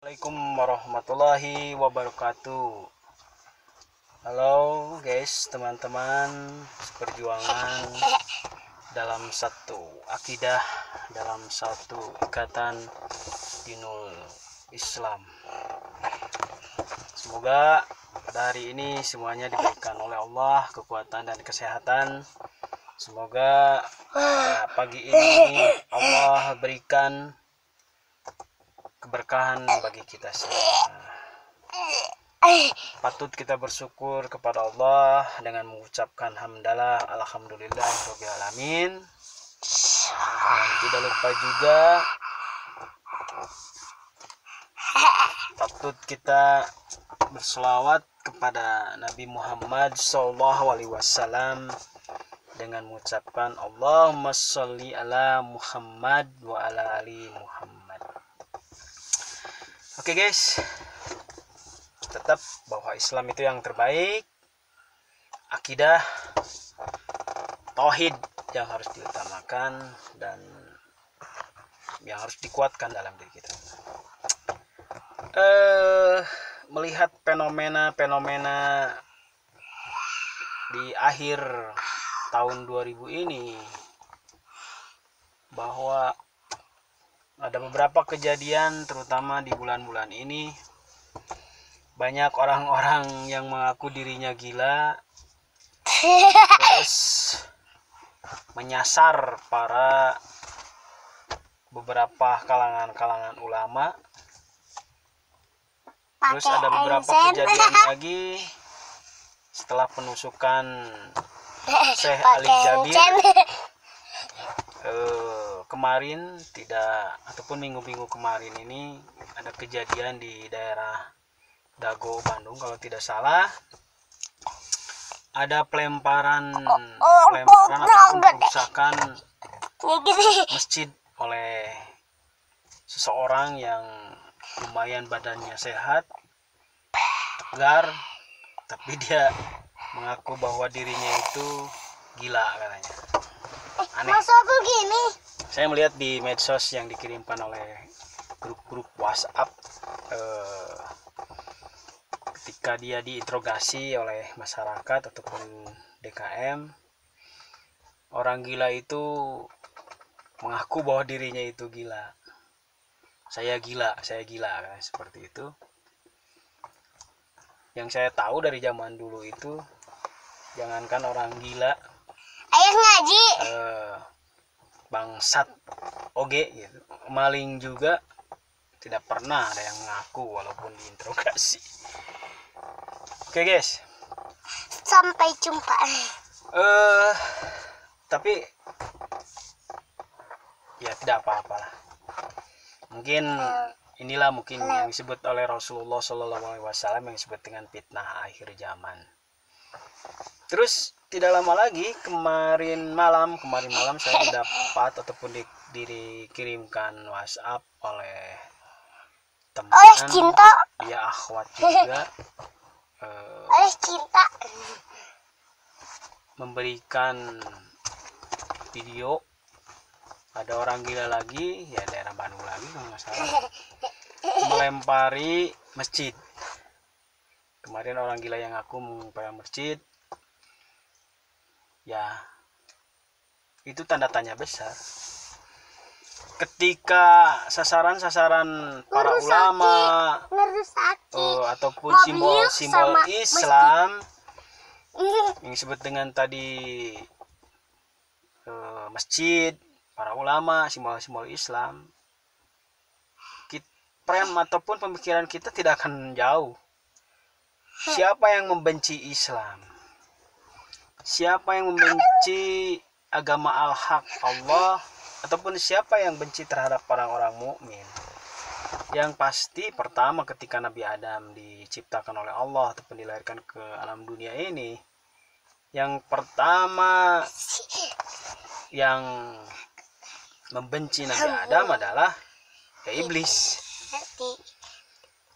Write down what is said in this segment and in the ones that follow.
Assalamualaikum warahmatullahi wabarakatuh. Halo guys, teman-teman seperjuangan dalam satu akidah, dalam satu ikatan dinul Islam. Semoga pada hari ini semuanya diberikan oleh Allah kekuatan dan kesehatan. Semoga pagi ini Allah berikan keberkahan bagi kita semua. Patut kita bersyukur kepada Allah dengan mengucapkan hamdalah alhamdulillahirabbil alamin. Dan tidak lupa juga patut kita berselawat kepada Nabi Muhammad SAW dengan mengucapkan Allahumma sholli ala Muhammad wa ala ali Muhammad. Oke guys, tetap bahwa Islam itu yang terbaik, akidah, tauhid yang harus diutamakan dan yang harus dikuatkan dalam diri kita. Melihat fenomena-fenomena di akhir tahun 2000 ini, bahwa ada beberapa kejadian terutama di bulan-bulan ini, banyak orang-orang yang mengaku dirinya gila terus menyasar para beberapa kalangan ulama. Terus ada beberapa kejadian lagi setelah penusukan Syekh Ali Jabir kemarin, ataupun minggu-minggu kemarin ini ada kejadian di daerah Dago, Bandung kalau tidak salah. Ada pelemparan ataupun perusakan masjid oleh seseorang yang lumayan badannya sehat, tegar, tapi dia mengaku bahwa dirinya itu gila katanya. Aneh. Masa aku gini? Saya melihat di medsos yang dikirimkan oleh grup-grup WhatsApp ketika dia diinterogasi oleh masyarakat ataupun DKM, orang gila itu mengaku bahwa dirinya itu gila. Saya gila, seperti itu. Yang saya tahu dari zaman dulu itu, jangankan orang gila, Ayah ngaji. Bangsat oge gitu, maling juga tidak pernah ada yang ngaku walaupun diinterogasi. Oke guys, Sampai jumpa. tapi ya tidak apa-apalah. Mungkin inilah yang disebut oleh Rasulullah SAW yang disebut dengan fitnah akhir zaman. Terus tidak lama lagi, kemarin malam saya didapat ataupun dikirimkan WhatsApp oleh teman, cinta. ya akhwat juga, Cinta. memberikan video ada orang gila lagi, ya daerah Bandung lagi kalau nggak salah, melempari masjid. Kemarin orang gila yang aku melempari masjid, ya itu tanda tanya besar. Ketika sasaran para ulama ataupun simbol-simbol Islam yang disebut dengan tadi masjid, para ulama, simbol-simbol Islam, prem ataupun pemikiran kita tidak akan jauh. Siapa yang membenci Islam? Siapa yang membenci agama al-haq Allah, ataupun siapa yang benci terhadap orang-orang mukmin? Yang pasti pertama, ketika Nabi Adam diciptakan oleh Allah ataupun dilahirkan ke alam dunia ini, yang pertama yang membenci Nabi Adam adalah iblis.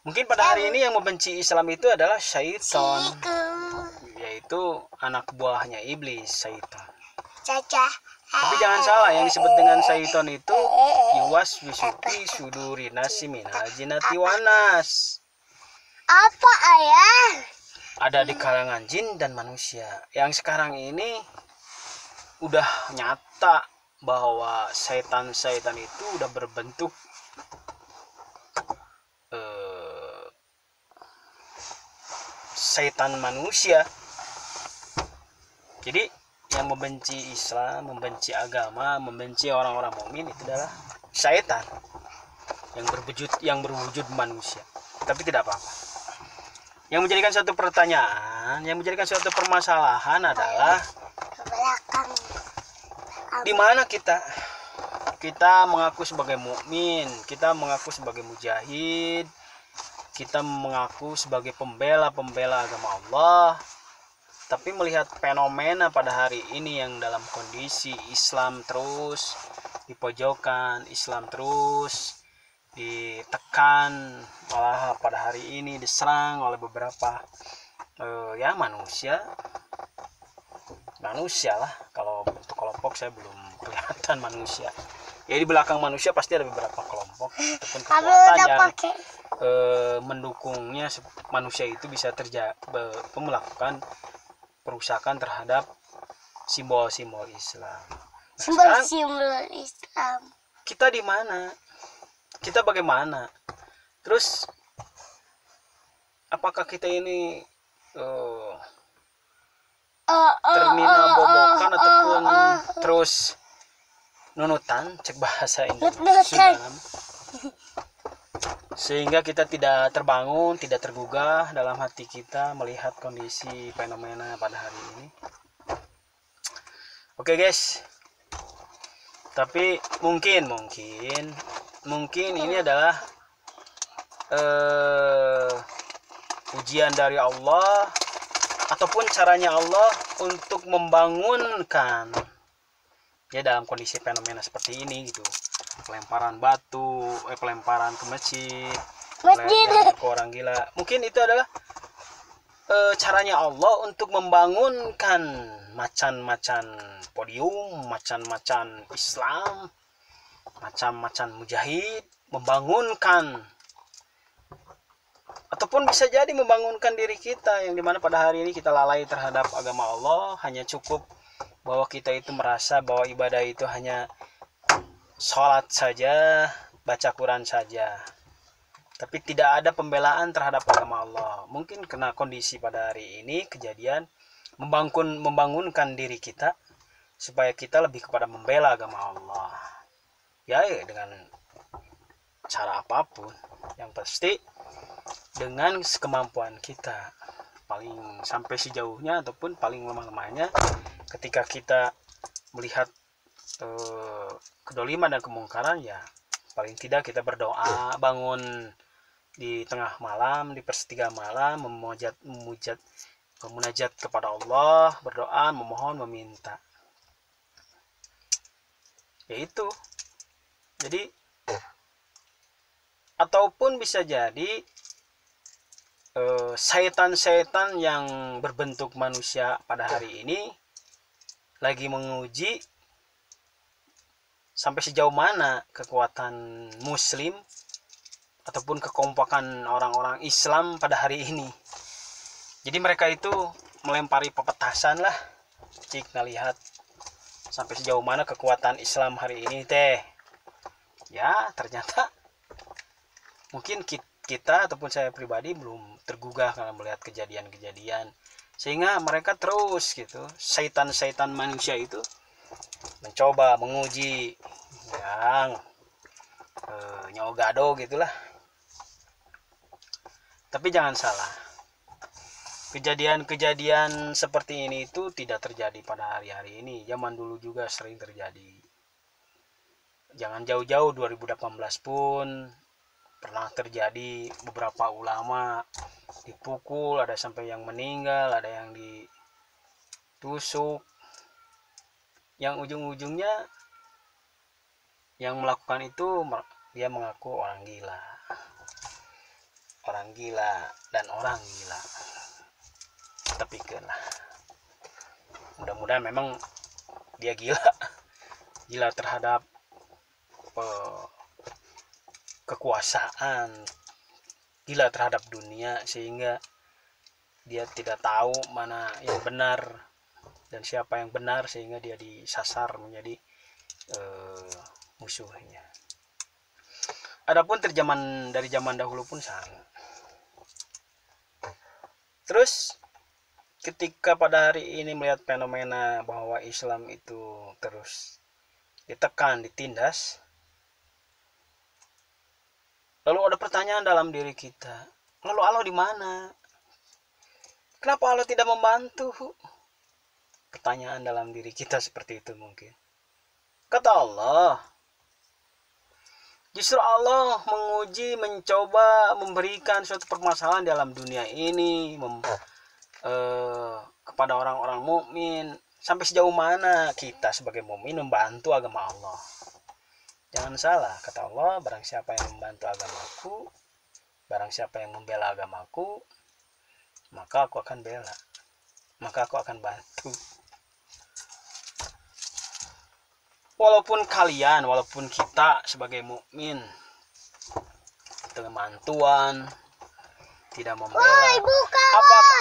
Mungkin pada hari ini yang membenci Islam itu adalah syaitan, yaitu anak buahnya iblis, syaitan. Caca. Tapi jangan salah, yang disebut dengan syaitan itu yuwas wisufi suduri nasi minal jinati wanas. Apa ayah? Ada di kalangan jin dan manusia. Yang sekarang ini udah nyata bahwa setan-setan itu udah berbentuk setan manusia. Jadi yang membenci Islam, membenci agama, membenci orang-orang mukmin itu adalah syaitan yang berwujud manusia. Tapi tidak apa-apa. Yang menjadikan suatu pertanyaan, yang menjadikan suatu permasalahan adalah Belakang. di mana kita? Kita mengaku sebagai mukmin, kita mengaku sebagai mujahid, kita mengaku sebagai pembela agama Allah. Tapi melihat fenomena pada hari ini yang dalam kondisi Islam terus dipojokkan, Islam terus ditekan, malah pada hari ini diserang oleh beberapa manusia lah. Kalau bentuk kelompok saya belum kelihatan manusia. Ya di belakang manusia pasti ada beberapa kelompok ataupun kekuatan yang mendukungnya manusia itu bisa melakukan perusakan terhadap simbol-simbol Islam. Simbol-simbol Islam. Kita di mana? Kita bagaimana? Terus apakah kita ini terminal bobokan ataupun terus nunutan, cek bahasa Indonesia, sehingga kita tidak terbangun, tidak tergugah dalam hati kita melihat kondisi fenomena pada hari ini. Oke guys, tapi mungkin ini adalah ujian dari Allah ataupun caranya Allah untuk membangunkan ya dalam kondisi fenomena seperti ini gitu. Pelemparan batu, pelemparan ke masjid, pelemparan ke orang gila. Mungkin itu adalah caranya Allah untuk membangunkan macan-macan podium, macan-macan Islam, macan-macan mujahid, membangunkan ataupun bisa jadi membangunkan diri kita yang dimana pada hari ini kita lalai terhadap agama Allah. Hanya cukup bahwa kita itu merasa bahwa ibadah itu hanya sholat saja, baca Quran saja, tapi tidak ada pembelaan terhadap agama Allah. Mungkin kena kondisi pada hari ini kejadian membangunkan diri kita supaya kita lebih kepada membela agama Allah ya dengan cara apapun, yang pasti dengan kemampuan kita, paling sampai sejauhnya ataupun paling lemah-lemahnya ketika kita melihat kedoliman dan kemungkaran, ya paling tidak kita berdoa, bangun di tengah malam, di pertiga malam, memunajat kepada Allah, berdoa, memohon, meminta. Yaitu jadi ataupun bisa jadi setan-setan yang berbentuk manusia pada hari ini lagi menguji sampai sejauh mana kekuatan muslim ataupun kekompakan orang-orang Islam pada hari ini. Jadi mereka itu melempari pepetasan lah, cik ngelihat sampai sejauh mana kekuatan Islam hari ini teh. Ya ternyata mungkin kita ataupun saya pribadi belum tergugah karena melihat kejadian-kejadian, sehingga mereka terus gitu, syaitan-syaitan manusia itu mencoba menguji yang nyogado gitulah. Tapi jangan salah, kejadian-kejadian seperti ini itu tidak terjadi pada hari-hari ini. Zaman dulu juga sering terjadi. Jangan jauh-jauh, 2018 pun pernah terjadi, beberapa ulama dipukul, ada sampai yang meninggal, ada yang ditusuk, yang ujung-ujungnya yang melakukan itu dia mengaku orang gila dan orang gila. Tapi mudah-mudahan memang dia gila gila terhadap kekuasaan, gila terhadap dunia, sehingga dia tidak tahu mana yang benar dan siapa yang benar, sehingga dia disasar menjadi musuhnya. Adapun dari zaman dahulu pun sama. Terus ketika pada hari ini melihat fenomena bahwa Islam itu terus ditekan, ditindas, lalu ada pertanyaan dalam diri kita, lalu Allah di mana? Kenapa Allah tidak membantu? Pertanyaan dalam diri kita seperti itu mungkin. Kata Allah, justru Allah menguji, mencoba memberikan suatu permasalahan dalam dunia ini kepada orang-orang mukmin. Sampai sejauh mana kita sebagai mukmin membantu agama Allah. Jangan salah, kata Allah, barang siapa yang membantu agamaku, barang siapa yang membela agamaku, maka aku akan bela, maka aku akan bantu. Walaupun kita sebagai mukmin dengan bantuan tidak membela,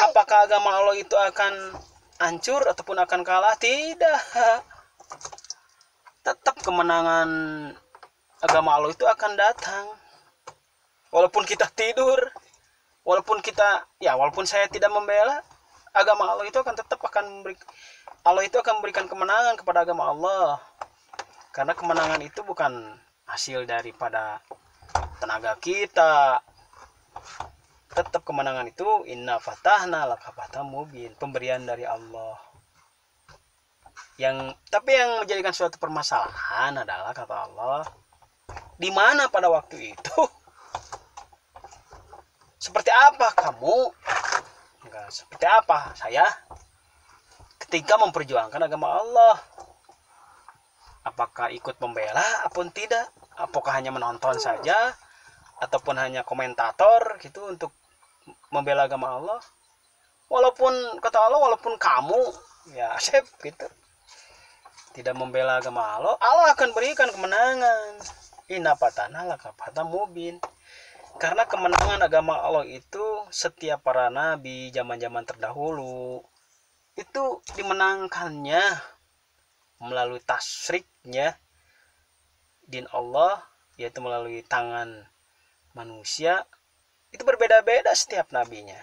apakah agama Allah itu akan hancur ataupun akan kalah? Tidak. Tetap kemenangan agama Allah itu akan datang. Walaupun kita tidur, walaupun saya tidak membela, agama Allah itu Allah itu akan memberikan kemenangan kepada agama Allah. Karena kemenangan itu bukan hasil daripada tenaga kita. Tetap kemenangan itu inna fatahna laka fatham mubin, pemberian dari Allah. Tapi yang menjadikan suatu permasalahan adalah, kata Allah, di mana pada waktu itu? Seperti apa kamu? Seperti apa saya ketika memperjuangkan agama Allah? Apakah ikut membela ataupun tidak? Apakah hanya menonton saja ataupun hanya komentator gitu untuk membela agama Allah? Walaupun kata Allah, walaupun kamu Asep gitu tidak membela agama Allah, Allah akan berikan kemenangan. Inna fatahna laka fatham mubin. Karena kemenangan agama Allah itu setiap para nabi zaman-zaman terdahulu itu dimenangkannya melalui tasriknya din Allah, yaitu melalui tangan manusia. Itu berbeda-beda setiap nabinya.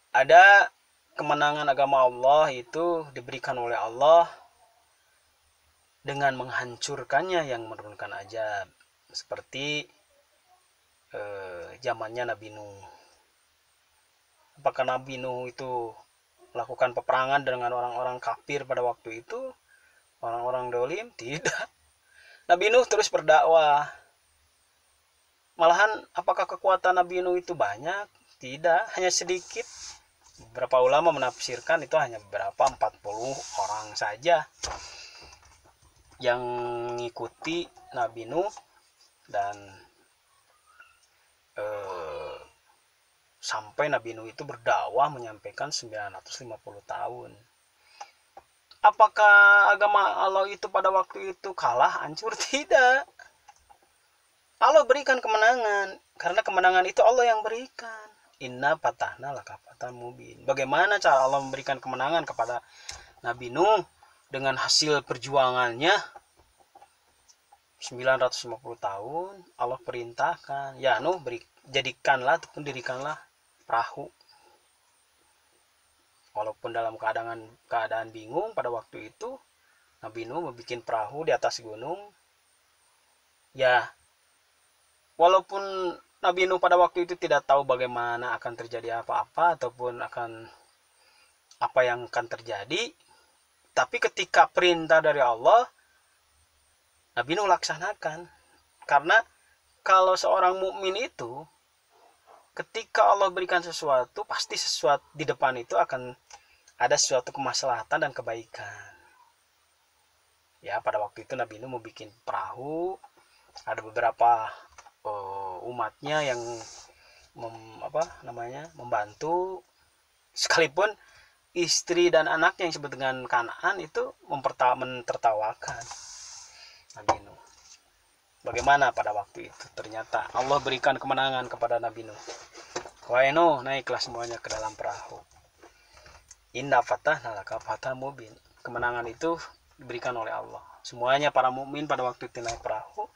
Ada kemenangan agama Allah itu diberikan oleh Allah dengan menghancurkannya yang menurunkan azab, seperti zamannya Nabi Nuh. Apakah Nabi Nuh itu melakukan peperangan dengan orang-orang kafir pada waktu itu, orang-orang dolim? Tidak. Nabi Nuh terus berdakwah. Malahan apakah kekuatan Nabi Nuh itu banyak? Tidak, hanya sedikit. Beberapa ulama menafsirkan itu hanya beberapa 40 orang saja yang mengikuti Nabi Nuh dan sampai Nabi Nuh itu berdakwah menyampaikan 950 tahun. Apakah agama Allah itu pada waktu itu kalah, hancur? Tidak. Allah berikan kemenangan, karena kemenangan itu Allah yang berikan. Inna fatahna laka fatham mubin. Bagaimana cara Allah memberikan kemenangan kepada Nabi Nuh dengan hasil perjuangannya 950 tahun? Allah perintahkan, ya Nuh, jadikanlah ataupun dirikanlah perahu. Walaupun dalam keadaan bingung pada waktu itu, Nabi Nuh membuat perahu di atas gunung. Ya, walaupun Nabi Nuh pada waktu itu tidak tahu bagaimana akan terjadi apa-apa ataupun apa yang akan terjadi, tapi ketika perintah dari Allah, Nabi Nuh laksanakan. Karena kalau seorang mukmin itu, ketika Allah berikan sesuatu, pasti sesuatu di depan itu akan ada suatu kemaslahatan dan kebaikan. Ya, pada waktu itu Nabi Nuh membuat perahu, ada beberapa umatnya yang membantu, sekalipun istri dan anaknya yang disebut dengan Kanaan itu mentertawakan Nabi Nuh. Bagaimana pada waktu itu? Ternyata Allah berikan kemenangan kepada Nabi Nuh. Wahai Nuh, naiklah semuanya ke dalam perahu. Inna fatahna laka fathan mubin. Kemenangan itu diberikan oleh Allah. Semuanya para mukmin pada waktu itu naik perahu,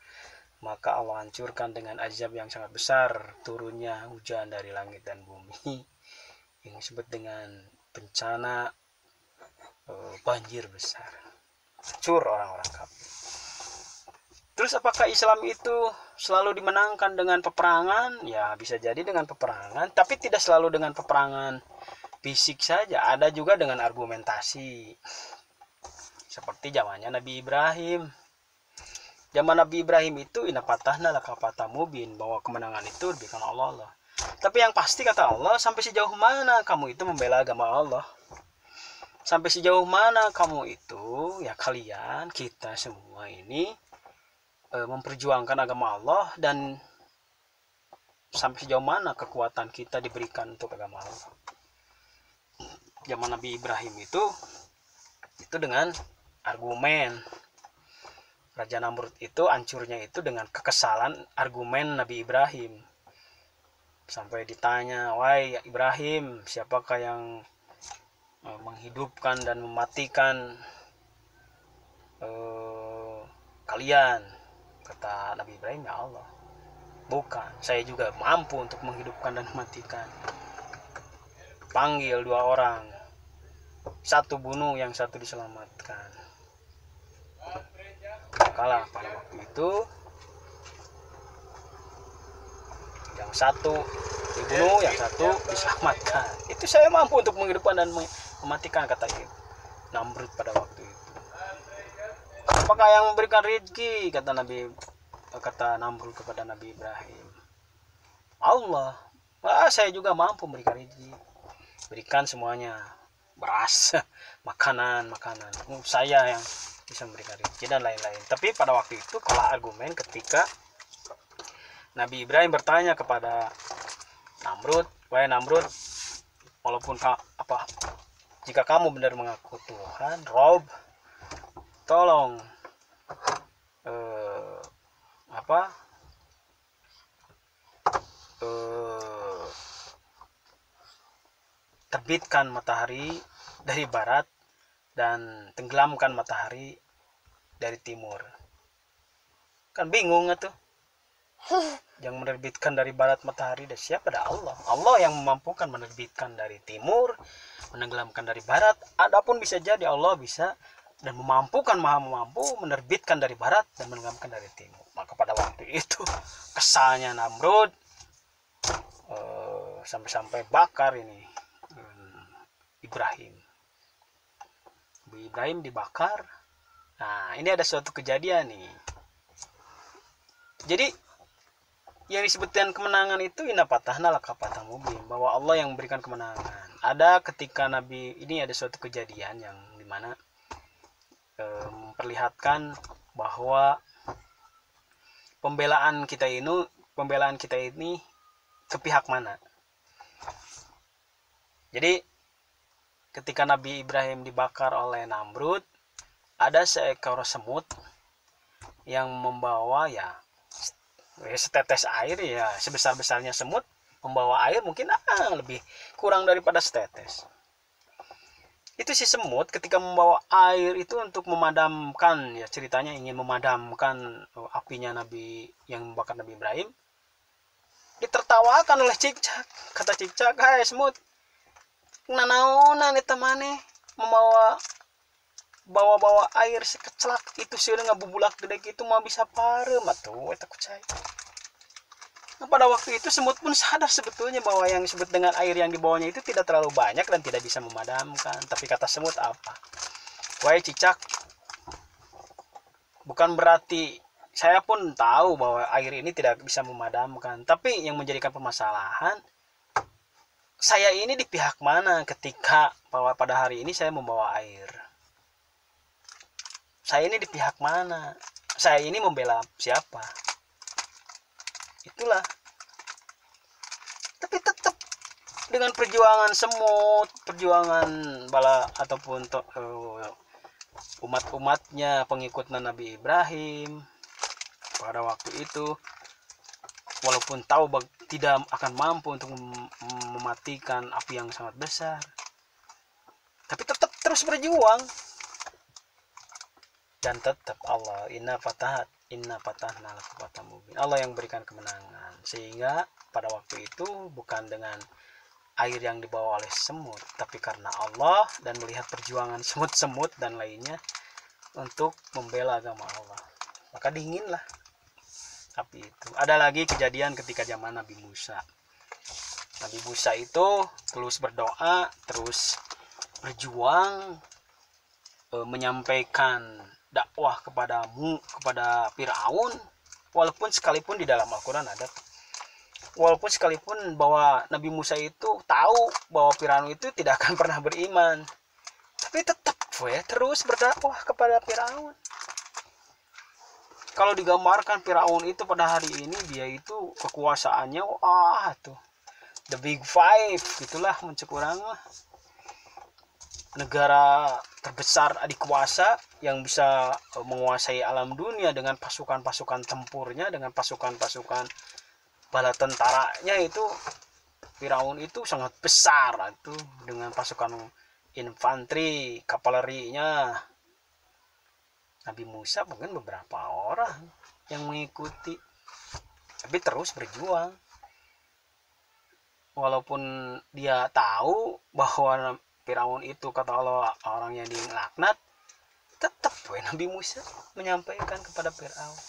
maka Allah hancurkan dengan azab yang sangat besar, turunnya hujan dari langit dan bumi yang disebut dengan bencana banjir besar. Hancur orang-orang kafir. Terus apakah Islam itu selalu dimenangkan dengan peperangan? Ya, bisa jadi dengan peperangan, tapi tidak selalu dengan peperangan fisik saja, ada juga dengan argumentasi. Seperti zamannya Nabi Ibrahim. Zaman Nabi Ibrahim itu inna fatahna laka fathan mubin, bahwa kemenangan itu diberikan Allah. Tapi yang pasti kata Allah, sampai sejauh mana kamu itu membela agama Allah? Sampai sejauh mana kamu itu, ya kalian, kita semua ini memperjuangkan agama Allah, dan sampai sejauh mana kekuatan kita diberikan untuk agama Allah. Zaman Nabi Ibrahim itu dengan argumen. Raja Namrud itu hancurnya itu dengan kekesalan argumen Nabi Ibrahim. Sampai ditanya, wahai Ibrahim, siapakah yang menghidupkan dan mematikan kalian? Kata Nabi Ibrahim, ya Allah. Bukan, saya juga mampu untuk menghidupkan dan mematikan. Panggil dua orang, satu bunuh, yang satu diselamatkan. Kalah pada waktu itu, yang satu dibunuh, yang satu diselamatkan. Itu saya mampu untuk menghidupkan dan mematikan, kata Namrud pada waktu itu. Apakah yang memberikan rezeki? Kata Namrud kepada Nabi Ibrahim, Allah. Saya juga mampu memberikan rezeki. Berikan semuanya, beras, makanan. Saya yang bisa memberikan rezeki dan lain-lain. Tapi pada waktu itu kalah argumen ketika Nabi Ibrahim bertanya kepada Namrud, wahai Namrud, walaupun jika kamu benar mengaku Tuhan, Rob, tolong terbitkan matahari dari barat dan tenggelamkan matahari dari timur. Kan bingung tuh. Yang menerbitkan dari barat matahari dan siapa? Ada Allah. Allah yang memampukan menerbitkan dari timur, menenggelamkan dari barat. Adapun bisa jadi Allah bisa dan memampukan, maha mampu menerbitkan dari barat dan menenggelamkan dari timur. Maka pada waktu itu kesalnya Namrud sampai-sampai bakar ini Ibrahim. Ibrahim dibakar. Nah, ini ada suatu kejadian nih. Jadi yang disebutkan kemenangan itu inna fatahna laka fathan mubin, bahwa Allah yang memberikan kemenangan. Ada ketika Nabi ini ada suatu kejadian yang dimana memperlihatkan bahwa pembelaan kita ini ke pihak mana. Jadi ketika Nabi Ibrahim dibakar oleh Namrud, ada seekor semut yang membawa setetes air, ya sebesar-besarnya semut membawa air mungkin lebih kurang daripada setetes. Itu si semut ketika membawa air itu untuk memadamkan, ya ceritanya ingin memadamkan apinya Nabi yang membakar Nabi Ibrahim, ditertawakan oleh Cicak. Kata Cicak, hai semut, nanaonan eta maneh bawa air sekecelak itu sih ngabubulak gede gitu mau bisa parem atuh eta kucai. Nah, pada waktu itu semut pun sadar sebetulnya bahwa yang disebut dengan air yang dibawanya itu tidak terlalu banyak dan tidak bisa memadamkan. Tapi kata semut apa? Wahai Cicak, bukan berarti saya pun tahu bahwa air ini tidak bisa memadamkan. Tapi yang menjadikan permasalahan, saya ini di pihak mana ketika bahwa pada hari ini saya membawa air. Saya ini di pihak mana? Saya ini membela siapa? Itulah. Tapi tetap dengan perjuangan semut, perjuangan bala ataupun umat-umatnya pengikut Nabi Ibrahim pada waktu itu, walaupun tahu tidak akan mampu untuk mematikan api yang sangat besar, tapi tetap terus berjuang. Dan tetap Allah inna fatahna laka fathan mubin, Allah yang berikan kemenangan. Sehingga pada waktu itu bukan dengan air yang dibawa oleh semut, tapi karena Allah dan melihat perjuangan semut-semut dan lainnya untuk membela agama Allah, maka dinginlah api itu. Ada lagi kejadian ketika zaman Nabi Musa. Nabi Musa itu terus berdoa, terus berjuang, menyampaikan dakwah kepada Firaun, walaupun sekalipun di dalam Al-Quran ada, walaupun sekalipun bahwa Nabi Musa itu tahu bahwa Firaun itu tidak akan pernah beriman, tapi tetap terus berdakwah kepada Firaun. Kalau digambarkan Firaun itu pada hari ini, dia itu kekuasaannya tuh the big five gitulah, mencek orang mah, negara terbesar adikuasa yang bisa menguasai alam dunia dengan pasukan-pasukan tempurnya, dengan pasukan-pasukan bala tentaranya. Itu Firaun itu sangat besar itu, dengan pasukan infanteri, kavalerinya. Nabi Musa mungkin beberapa orang yang mengikuti, tapi terus berjuang. Walaupun dia tahu bahwa Firaun itu kata Allah orang yang dilaknat, tetap Nabi Musa menyampaikan kepada Firaun.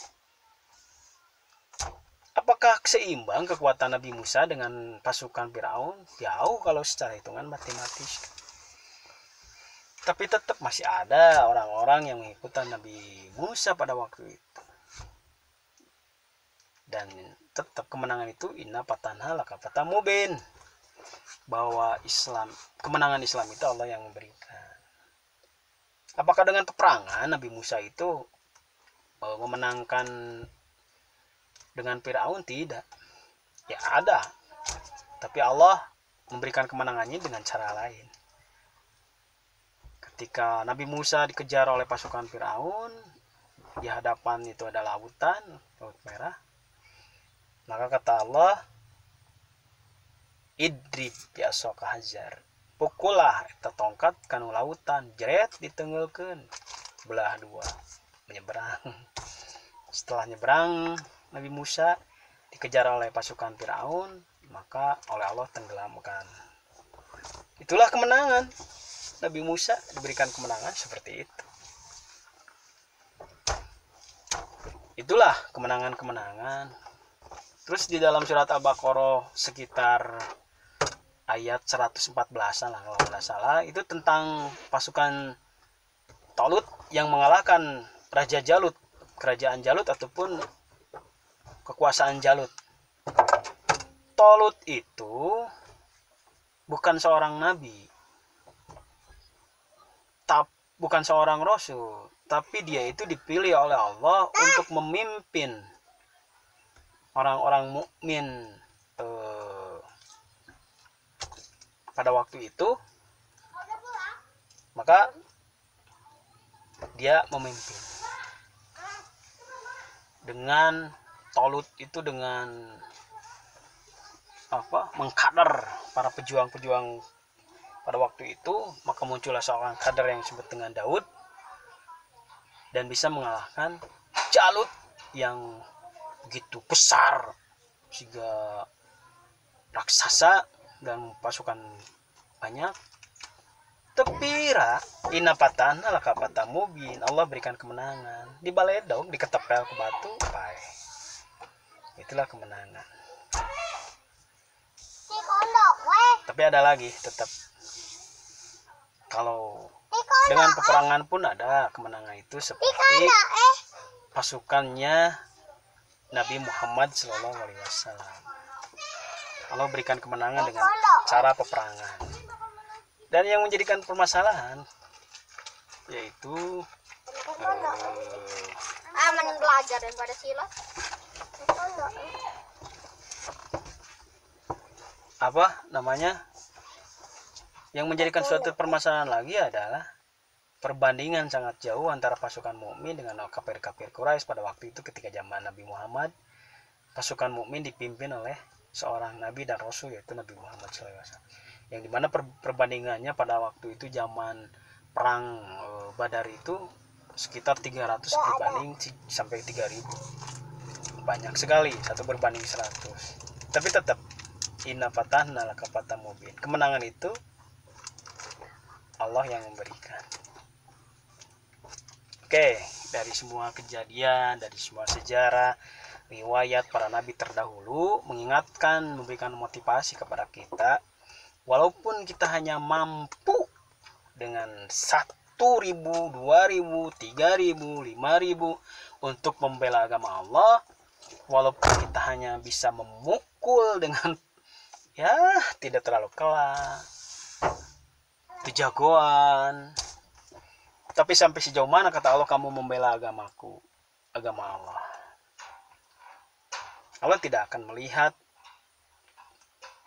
Apakah seimbang kekuatan Nabi Musa dengan pasukan Firaun? Jauh kalau secara hitungan matematis. Tapi tetap masih ada orang-orang yang mengikuti Nabi Musa pada waktu itu. Dan tetap kemenangan itu inna fatahna laka fathan mubin, bahwa kemenangan Islam itu Allah yang memberikan. Apakah dengan peperangan Nabi Musa itu memenangkan dengan Firaun? Tidak. Ya ada, tapi Allah memberikan kemenangannya dengan cara lain. Ketika Nabi Musa dikejar oleh pasukan Firaun, di hadapan itu ada lautan, Laut Merah. Maka kata Allah, idrib biasoka hajar, pukullah eta tongkat kanu lautan, jeret ditenggulkeun belah dua, menyeberang. Setelah nyeberang, Nabi Musa dikejar oleh pasukan Firaun, maka oleh Allah tenggelamkan. Itulah kemenangan. Nabi Musa diberikan kemenangan seperti itu. Itulah kemenangan-kemenangan. Terus di dalam surat Al-Baqarah sekitar ayat 114-an lah kalau tidak salah, itu tentang pasukan Talut yang mengalahkan Raja Jalut, kerajaan Jalut ataupun kekuasaan Jalut. Talut itu bukan seorang nabi, bukan seorang rasul, tapi dia itu dipilih oleh Allah untuk memimpin orang-orang mukmin pada waktu itu. Maka dia memimpin dengan Talut itu dengan mengkader para pejuang-pejuang pada waktu itu. Maka muncullah seorang kader yang disebut dengan Daud dan bisa mengalahkan Jalut yang begitu besar, sehingga raksasa dan pasukan banyak. Tepira inna fatahna laka fathan mubin, Allah berikan kemenangan, dibaledog, diketepel ke batu, bye. Itulah kemenangan. Tapi ada lagi tetap, kalau dengan peperangan pun ada kemenangan itu, seperti pasukannya Nabi Muhammad SAW. Allah berikan kemenangan dengan cara peperangan. Dan yang menjadikan permasalahan yaitu mending belajar daripada silat. apa namanya, Yang menjadikan suatu permasalahan lagi adalah perbandingan sangat jauh antara pasukan mukmin dengan kafir-kafir Quraisy pada waktu itu ketika zaman Nabi Muhammad. Pasukan mukmin dipimpin oleh seorang nabi dan rasul, yaitu Nabi Muhammad SAW. Yang dimana perbandingannya pada waktu itu zaman perang Badar itu sekitar 300 berbanding sampai 3000. Banyak sekali, satu berbanding 100. Tapi tetap inna fatahna laka fathan mubin. Kemenangan itu Allah yang memberikan. Oke, dari semua kejadian, dari semua sejarah, riwayat para nabi terdahulu mengingatkan, memberikan motivasi kepada kita, walaupun kita hanya mampu dengan 1.000, 2.000, 3.000, 5.000 untuk membela agama Allah, walaupun kita hanya bisa memukul dengan ya tidak terlalu kelas, itu jagoan, tapi sampai sejauh mana kata Allah kamu membela agamaku, agama Allah. Allah tidak akan melihat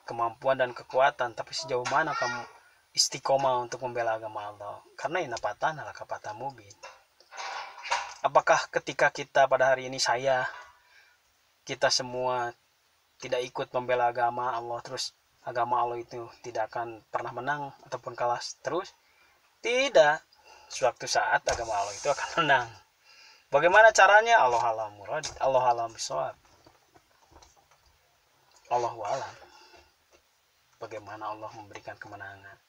kemampuan dan kekuatan, tapi sejauh mana kamu istiqomah untuk membela agama Allah. Karena inna fatahna laka fathan mubin. Apakah ketika kita pada hari ini kita semua tidak ikut membela agama Allah, terus agama Allah itu tidak akan pernah menang ataupun kalah terus? Tidak. Suatu saat agama Allah itu akan menang. Bagaimana caranya? Allah alam murad, Allah alam bisawab. Allahu alam. Bagaimana Allah memberikan kemenangan.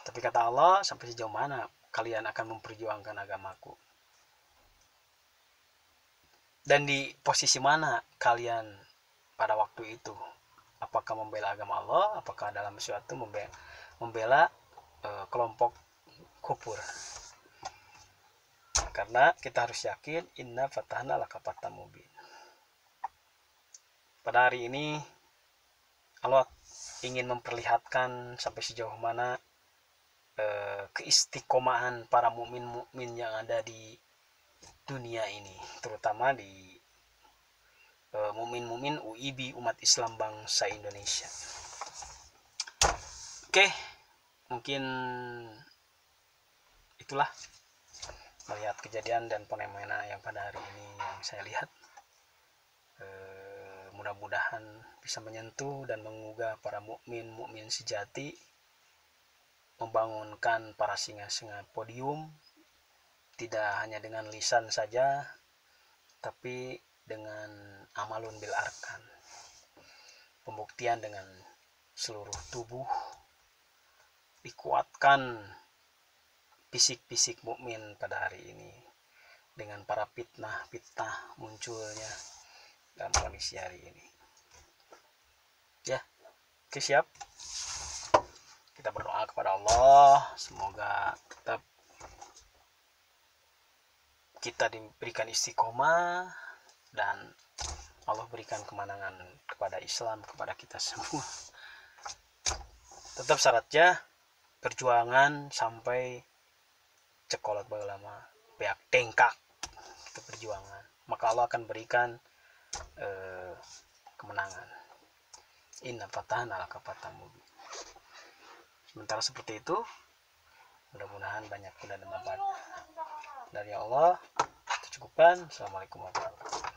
Tapi kata Allah, sampai sejauh mana kalian akan memperjuangkan agamaku? Dan di posisi mana kalian pada waktu itu? Apakah membela agama Allah? Apakah dalam suatu membela kelompok kufur? Karena kita harus yakin inna fatahna laka fathan mubin. Pada hari ini Allah ingin memperlihatkan sampai sejauh mana keistiqomahan para mukmin yang ada di dunia ini, terutama di mukmin UIB, umat Islam bangsa Indonesia. Oke, mungkin itulah melihat kejadian dan fenomena yang pada hari ini yang saya lihat. Mudah-mudahan bisa menyentuh dan mengugah para mukmin sejati, membangunkan para singa-singa podium, tidak hanya dengan lisan saja, tapi dengan amalun bil arkan, pembuktian dengan seluruh tubuh, dikuatkan fisik mukmin pada hari ini dengan para fitnah munculnya dalam kondisi hari ini. Ya, oke, siap. Kita berdoa kepada Allah, semoga tetap kita diberikan istiqomah dan Allah berikan kemenangan kepada Islam, kepada kita semua. Tetap syaratnya perjuangan sampai cekolot ulama, pihak tengkak, itu perjuangan. Maka Allah akan berikan kemenangan. Inna fatahna laka fathan mubin. Sementara seperti itu, mudah-mudahan banyak guna dan manfaat dari Allah. Itu cukupkan. Assalamualaikum warahmatullahi wabarakatuh.